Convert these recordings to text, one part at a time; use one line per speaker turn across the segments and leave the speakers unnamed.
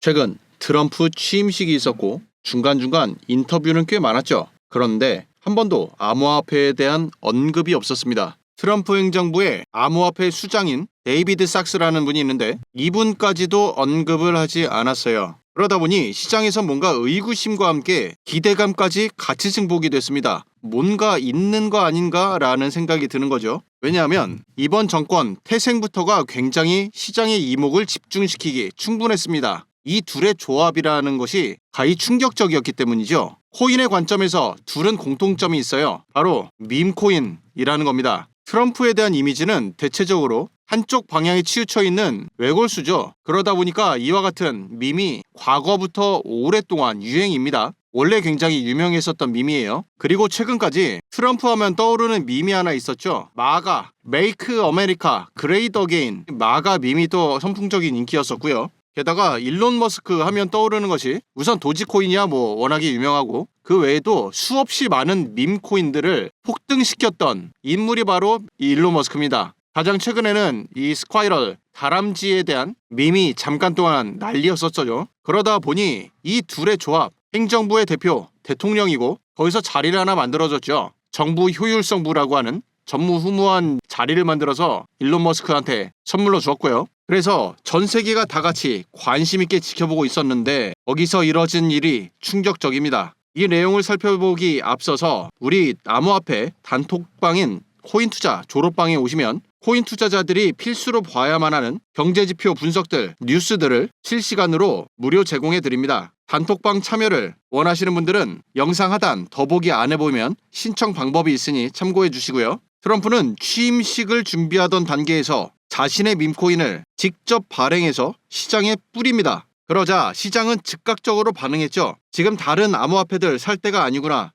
최근 트럼프 취임식이 있었고 중간중간 인터뷰는 꽤 많았죠. 그런데 한 번도 암호화폐에 대한 언급이 없었습니다. 트럼프 행정부의 암호화폐 수장인 데이비드 삭스라는 분이 있는데 이분까지도 언급을 하지 않았어요. 그러다 보니 시장에서 뭔가 의구심과 함께 기대감까지 같이 증폭이 됐습니다. 뭔가 있는 거 아닌가 라는 생각이 드는 거죠. 왜냐하면 이번 정권 태생부터가 굉장히 시장의 이목을 집중시키기 충분했습니다. 이 둘의 조합이라는 것이 가히 충격적이었기 때문이죠. 코인의 관점에서 둘은 공통점이 있어요. 바로 밈코인이라는 겁니다. 트럼프에 대한 이미지는 대체적으로 한쪽 방향에 치우쳐 있는 외골수죠. 그러다 보니까 이와 같은 밈이 과거부터 오랫동안 유행입니다. 원래 굉장히 유명했었던 밈이에요. 그리고 최근까지 트럼프 하면 떠오르는 밈이 하나 있었죠. 마가, Make America Great Again. 마가 밈이 또 선풍적인 인기였었고요. 게다가 일론 머스크 하면 떠오르는 것이 우선 도지코인이야 뭐 워낙에 유명하고 그 외에도 수없이 많은 밈코인들을 폭등시켰던 인물이 바로 이 일론 머스크입니다. 가장 최근에는 이 스콰이럴 다람쥐에 대한 밈이 잠깐 동안 난리였었죠. 그러다 보니 이 둘의 조합, 행정부의 대표, 대통령이고 거기서 자리를 하나 만들어줬죠. 정부 효율성부라고 하는 전무후무한 자리를 만들어서 일론 머스크한테 선물로 주었고요. 그래서 전 세계가 다 같이 관심 있게 지켜보고 있었는데 거기서 이뤄진 일이 충격적입니다. 이 내용을 살펴보기 앞서서 우리 암호화폐 단톡방인 코인투자 졸업방에 오시면 코인 투자자들이 필수로 봐야만 하는 경제지표 분석들, 뉴스들을 실시간으로 무료 제공해 드립니다. 단톡방 참여를 원하시는 분들은 영상 하단 더보기 안에 보면 신청 방법이 있으니 참고해 주시고요. 트럼프는 취임식을 준비하던 단계에서 자신의 밈코인을 직접 발행해서 시장에 뿌립니다. 그러자 시장은 즉각적으로 반응했죠. 지금 다른 암호화폐들 살 때가 아니구나.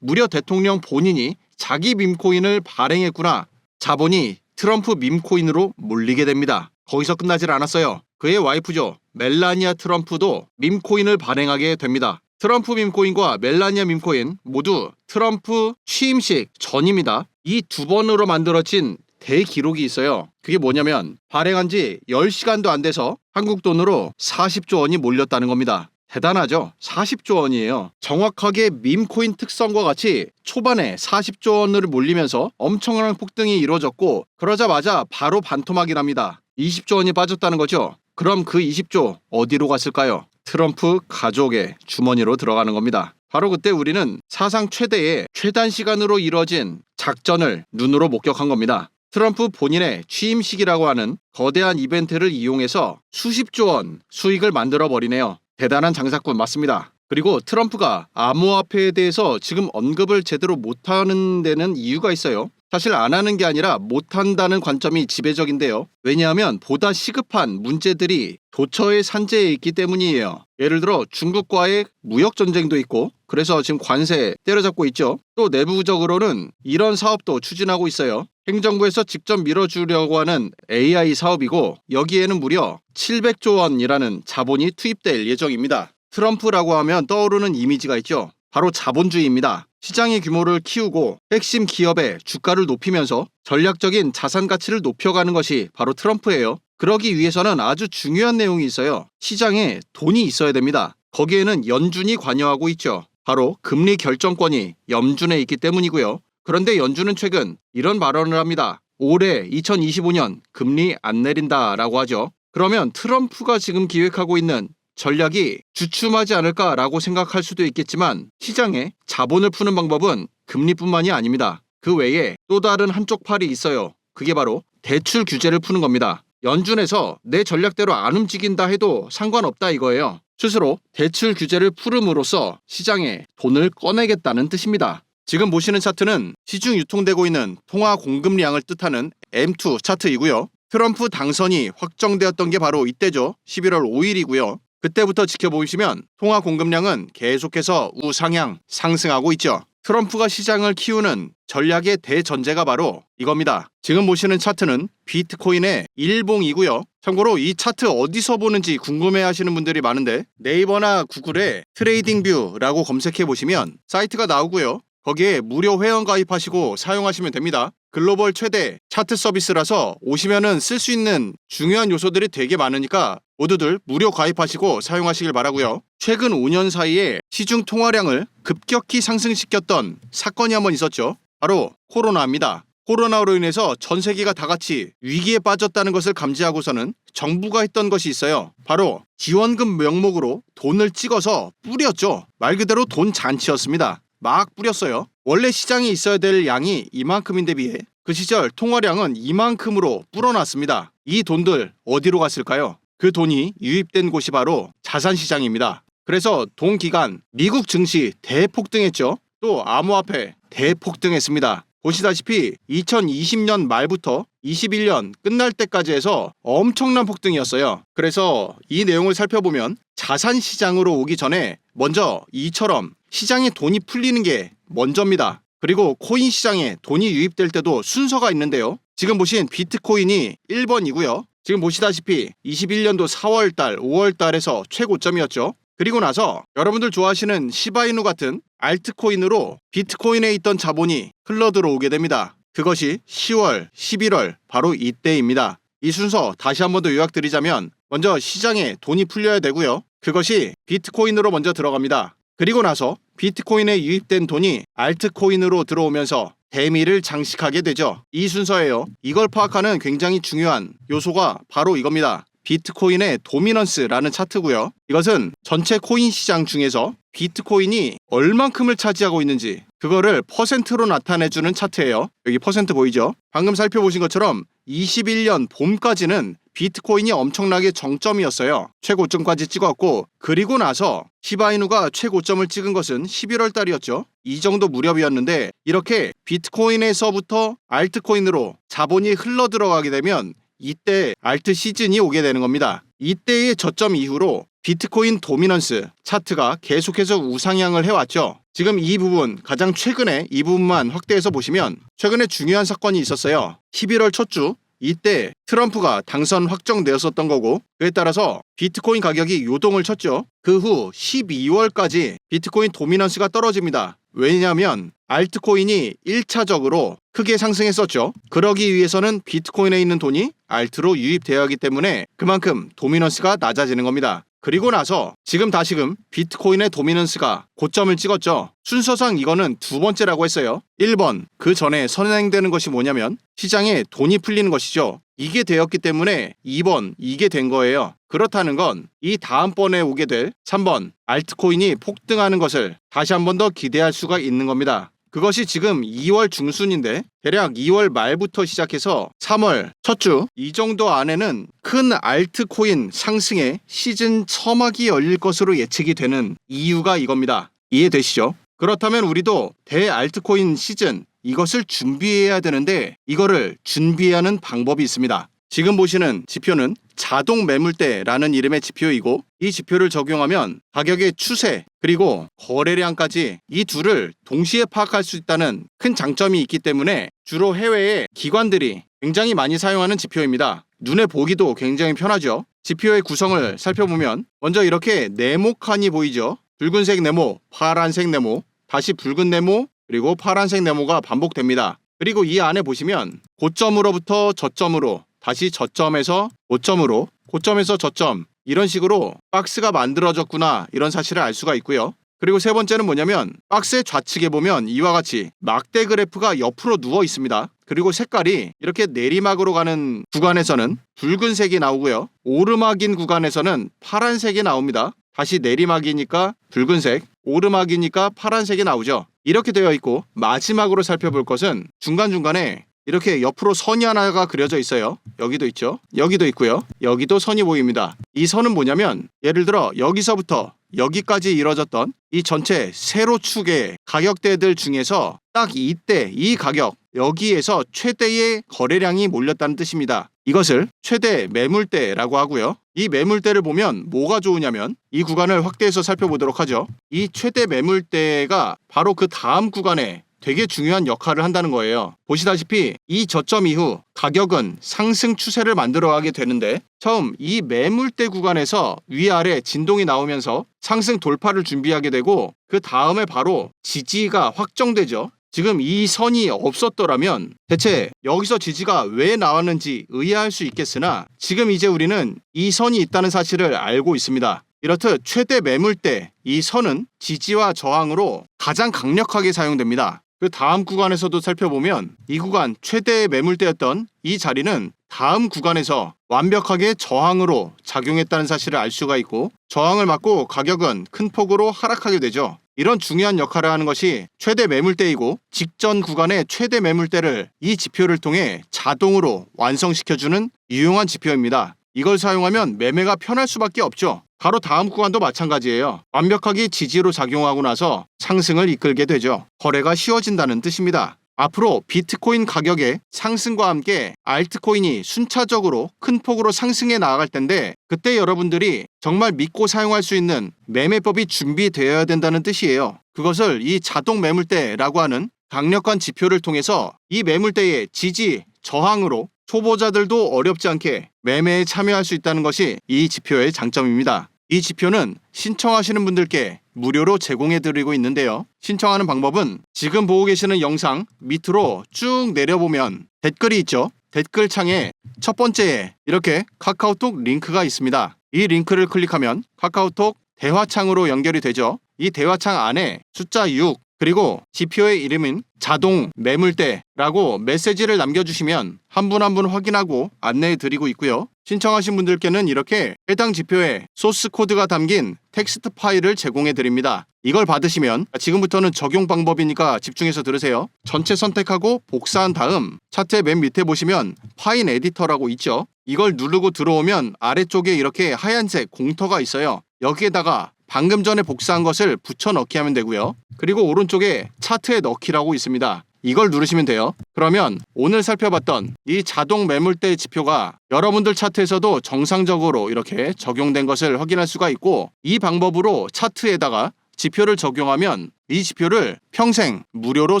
무려 대통령 본인이 자기 밈코인을 발행했구나. 자본이 트럼프 밈코인으로 몰리게 됩니다. 거기서 끝나질 않았어요. 그의 와이프죠. 멜라니아 트럼프도 밈코인을 발행하게 됩니다. 트럼프 밈코인과 멜라니아 밈코인 모두 트럼프 취임식 전입니다. 이 두 번으로 만들어진 대기록이 있어요. 그게 뭐냐면 발행한 지 10시간도 안 돼서 한국 돈으로 40조 원이 몰렸다는 겁니다. 대단하죠? 40조 원이에요. 정확하게 밈코인 특성과 같이 초반에 40조 원을 몰리면서 엄청난 폭등이 이루어졌고 그러자마자 바로 반토막이 납니다. 20조 원이 빠졌다는 거죠. 그럼 그 20조 어디로 갔을까요? 트럼프 가족의 주머니로 들어가는 겁니다. 바로 그때 우리는 사상 최대의 최단 시간으로 이뤄진 작전을 눈으로 목격한 겁니다. 트럼프 본인의 취임식이라고 하는 거대한 이벤트를 이용해서 수십조 원 수익을 만들어버리네요. 대단한 장사꾼 맞습니다. 그리고 트럼프가 암호화폐에 대해서 지금 언급을 제대로 못하는 데는 이유가 있어요. 사실 안 하는 게 아니라 못한다는 관점이 지배적인데요. 왜냐하면 보다 시급한 문제들이 도처의 산재에 있기 때문이에요. 예를 들어 중국과의 무역전쟁도 있고 그래서 지금 관세 때려잡고 있죠. 또 내부적으로는 이런 사업도 추진하고 있어요. 행정부에서 직접 밀어주려고 하는 AI 사업이고 여기에는 무려 700조 원이라는 자본이 투입될 예정입니다. 트럼프라고 하면 떠오르는 이미지가 있죠. 바로 자본주의입니다. 시장의 규모를 키우고 핵심 기업의 주가를 높이면서 전략적인 자산 가치를 높여가는 것이 바로 트럼프예요. 그러기 위해서는 아주 중요한 내용이 있어요. 시장에 돈이 있어야 됩니다. 거기에는 연준이 관여하고 있죠. 바로 금리 결정권이 연준에 있기 때문이고요. 그런데 연준은 최근 이런 발언을 합니다. 올해 2025년 금리 안 내린다라고 하죠. 그러면 트럼프가 지금 기획하고 있는 전략이 주춤하지 않을까라고 생각할 수도 있겠지만 시장에 자본을 푸는 방법은 금리뿐만이 아닙니다. 그 외에 또 다른 한쪽 팔이 있어요. 그게 바로 대출 규제를 푸는 겁니다. 연준에서 내 전략대로 안 움직인다 해도 상관없다 이거예요. 스스로 대출 규제를 풀음으로써 시장에 돈을 꺼내겠다는 뜻입니다. 지금 보시는 차트는 시중 유통되고 있는 통화 공급량을 뜻하는 M2 차트이고요. 트럼프 당선이 확정되었던 게 바로 이때죠. 11월 5일이고요. 그때부터 지켜보시면 통화 공급량은 계속해서 우상향 상승하고 있죠. 트럼프가 시장을 키우는 전략의 대전제가 바로 이겁니다. 지금 보시는 차트는 비트코인의 일봉이고요. 참고로 이 차트 어디서 보는지 궁금해 하시는 분들이 많은데 네이버나 구글에 트레이딩뷰라고 검색해 보시면 사이트가 나오고요. 거기에 무료 회원 가입하시고 사용하시면 됩니다. 글로벌 최대 차트 서비스라서 오시면은 쓸 수 있는 중요한 요소들이 되게 많으니까 모두들 무료 가입하시고 사용하시길 바라고요. 최근 5년 사이에 시중 통화량을 급격히 상승시켰던 사건이 한번 있었죠. 바로 코로나입니다. 코로나로 인해서 전 세계가 다 같이 위기에 빠졌다는 것을 감지하고서는 정부가 했던 것이 있어요. 바로 지원금 명목으로 돈을 찍어서 뿌렸죠. 말 그대로 돈 잔치였습니다. 막 뿌렸어요. 원래 시장에 있어야 될 양이 이만큼인데 비해 그 시절 통화량은 이만큼으로 불어났습니다. 이 돈들 어디로 갔을까요? 그 돈이 유입된 곳이 바로 자산시장입니다. 그래서 동기간 미국 증시 대폭등했죠. 또 암호화폐 대폭등했습니다. 보시다시피 2020년 말부터 21년 끝날 때까지 해서 엄청난 폭등이었어요. 그래서 이 내용을 살펴보면 자산시장으로 오기 전에 먼저 이처럼 시장에 돈이 풀리는 게 먼저입니다. 그리고 코인 시장에 돈이 유입될 때도 순서가 있는데요. 지금 보신 비트코인이 1번이고요. 지금 보시다시피 21년도 4월달, 5월달에서 최고점이었죠. 그리고 나서 여러분들 좋아하시는 시바이누 같은 알트코인으로 비트코인에 있던 자본이 흘러들어오게 됩니다. 그것이 10월, 11월 바로 이때입니다. 이 순서 다시 한 번 더 요약드리자면 먼저 시장에 돈이 풀려야 되고요. 그것이 비트코인으로 먼저 들어갑니다. 그리고 나서 비트코인에 유입된 돈이 알트코인으로 들어오면서 대미를 장식하게 되죠. 이 순서예요. 이걸 파악하는 굉장히 중요한 요소가 바로 이겁니다. 비트코인의 도미넌스라는 차트고요. 이것은 전체 코인 시장 중에서 비트코인이 얼만큼을 차지하고 있는지 그거를 퍼센트로 나타내주는 차트예요. 여기 퍼센트 보이죠? 방금 살펴보신 것처럼 21년 봄까지는 비트코인이 엄청나게 정점이었어요. 최고점까지 찍었고 그리고 나서 시바이누가 최고점을 찍은 것은 11월 달이었죠. 이 정도 무렵이었는데 이렇게 비트코인에서부터 알트코인으로 자본이 흘러들어가게 되면 이때 알트 시즌이 오게 되는 겁니다. 이때의 저점 이후로 비트코인 도미넌스 차트가 계속해서 우상향을 해왔죠. 지금 이 부분 가장 최근에 이 부분만 확대해서 보시면 최근에 중요한 사건이 있었어요. 11월 첫 주 이때 트럼프가 당선 확정되었었던 거고 그에 따라서 비트코인 가격이 요동을 쳤죠. 그 후 12월까지 비트코인 도미넌스가 떨어집니다. 왜냐하면 알트코인이 1차적으로 크게 상승했었죠. 그러기 위해서는 비트코인에 있는 돈이 알트로 유입되어야 하기 때문에 그만큼 도미넌스가 낮아지는 겁니다. 그리고 나서 지금 다시금 비트코인의 도미넌스가 고점을 찍었죠. 순서상 이거는 두 번째라고 했어요. 1번, 그 전에 선행되는 것이 뭐냐면 시장에 돈이 풀리는 것이죠. 이게 되었기 때문에 2번, 이게 된 거예요. 그렇다는 건 이 다음번에 오게 될 3번, 알트코인이 폭등하는 것을 다시 한 번 더 기대할 수가 있는 겁니다. 그것이 지금 2월 중순인데 대략 2월 말부터 시작해서 3월 첫 주 이 정도 안에는 큰 알트코인 상승의 시즌 처막이 열릴 것으로 예측이 되는 이유가 이겁니다. 이해되시죠? 그렇다면 우리도 대알트코인 시즌 이것을 준비해야 되는데 이거를 준비하는 방법이 있습니다. 지금 보시는 지표는 자동 매물대라는 이름의 지표이고 이 지표를 적용하면 가격의 추세 그리고 거래량까지 이 둘을 동시에 파악할 수 있다는 큰 장점이 있기 때문에 주로 해외의 기관들이 굉장히 많이 사용하는 지표입니다. 눈에 보기도 굉장히 편하죠. 지표의 구성을 살펴보면 먼저 이렇게 네모칸이 보이죠. 붉은색 네모, 파란색 네모, 다시 붉은 네모, 그리고 파란색 네모가 반복됩니다. 그리고 이 안에 보시면 고점으로부터 저점으로 다시 저점에서 고점으로 고점에서 저점 이런 식으로 박스가 만들어졌구나 이런 사실을 알 수가 있고요. 그리고 세 번째는 뭐냐면 박스의 좌측에 보면 이와 같이 막대 그래프가 옆으로 누워 있습니다. 그리고 색깔이 이렇게 내리막으로 가는 구간에서는 붉은색이 나오고요. 오르막인 구간에서는 파란색이 나옵니다. 다시 내리막이니까 붉은색, 오르막이니까 파란색이 나오죠. 이렇게 되어 있고 마지막으로 살펴볼 것은 중간중간에 이렇게 옆으로 선이 하나가 그려져 있어요. 여기도 있죠. 여기도 있고요. 여기도 선이 보입니다. 이 선은 뭐냐면 예를 들어 여기서부터 여기까지 이뤄졌던 이 전체 세로축의 가격대들 중에서 딱 이때 이 가격 여기에서 최대의 거래량이 몰렸다는 뜻입니다. 이것을 최대 매물대라고 하고요. 이 매물대를 보면 뭐가 좋으냐면 이 구간을 확대해서 살펴보도록 하죠. 이 최대 매물대가 바로 그 다음 구간에 되게 중요한 역할을 한다는 거예요. 보시다시피 이 저점 이후 가격은 상승 추세를 만들어가게 되는데 처음 이 매물대 구간에서 위아래 진동이 나오면서 상승 돌파를 준비하게 되고 그 다음에 바로 지지가 확정되죠. 지금 이 선이 없었더라면 대체 여기서 지지가 왜 나왔는지 의아할 수 있겠으나 지금 이제 우리는 이 선이 있다는 사실을 알고 있습니다. 이렇듯 최대 매물대 이 선은 지지와 저항으로 가장 강력하게 사용됩니다. 그 다음 구간에서도 살펴보면 이 구간 최대의 매물대였던 이 자리는 다음 구간에서 완벽하게 저항으로 작용했다는 사실을 알 수가 있고 저항을 맞고 가격은 큰 폭으로 하락하게 되죠. 이런 중요한 역할을 하는 것이 최대 매물대이고 직전 구간의 최대 매물대를 이 지표를 통해 자동으로 완성시켜주는 유용한 지표입니다. 이걸 사용하면 매매가 편할 수밖에 없죠. 바로 다음 구간도 마찬가지예요. 완벽하게 지지로 작용하고 나서 상승을 이끌게 되죠. 거래가 쉬워진다는 뜻입니다. 앞으로 비트코인 가격의 상승과 함께 알트코인이 순차적으로 큰 폭으로 상승해 나아갈 텐데 그때 여러분들이 정말 믿고 사용할 수 있는 매매법이 준비되어야 된다는 뜻이에요. 그것을 이 자동 매물대라고 하는 강력한 지표를 통해서 이 매물대의 지지, 저항으로 초보자들도 어렵지 않게 매매에 참여할 수 있다는 것이 이 지표의 장점입니다. 이 지표는 신청하시는 분들께 무료로 제공해드리고 있는데요. 신청하는 방법은 지금 보고 계시는 영상 밑으로 쭉 내려보면 댓글이 있죠. 댓글창에 첫 번째에 이렇게 카카오톡 링크가 있습니다. 이 링크를 클릭하면 카카오톡 대화창으로 연결이 되죠. 이 대화창 안에 숫자 6 그리고 지표의 이름인 자동 매물대라고 메시지를 남겨주시면 한 분 한 분 확인하고 안내해 드리고 있고요. 신청하신 분들께는 이렇게 해당 지표에 소스 코드가 담긴 텍스트 파일을 제공해 드립니다. 이걸 받으시면 지금부터는 적용 방법이니까 집중해서 들으세요. 전체 선택하고 복사한 다음 차트의 맨 밑에 보시면 파일 에디터라고 있죠. 이걸 누르고 들어오면 아래쪽에 이렇게 하얀색 공터가 있어요. 여기에다가 방금 전에 복사한 것을 붙여 넣기 하면 되고요. 그리고 오른쪽에 차트에 넣기라고 있습니다. 이걸 누르시면 돼요. 그러면 오늘 살펴봤던 이 자동 매물대 지표가 여러분들 차트에서도 정상적으로 이렇게 적용된 것을 확인할 수가 있고 이 방법으로 차트에다가 지표를 적용하면 이 지표를 평생 무료로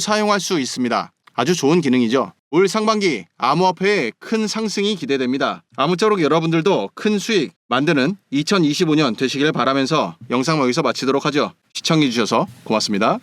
사용할 수 있습니다. 아주 좋은 기능이죠. 올 상반기 암호화폐의 큰 상승이 기대됩니다. 아무쪼록 여러분들도 큰 수익 만드는 2025년 되시길 바라면서 영상 여기서 마치도록 하죠. 시청해주셔서 고맙습니다.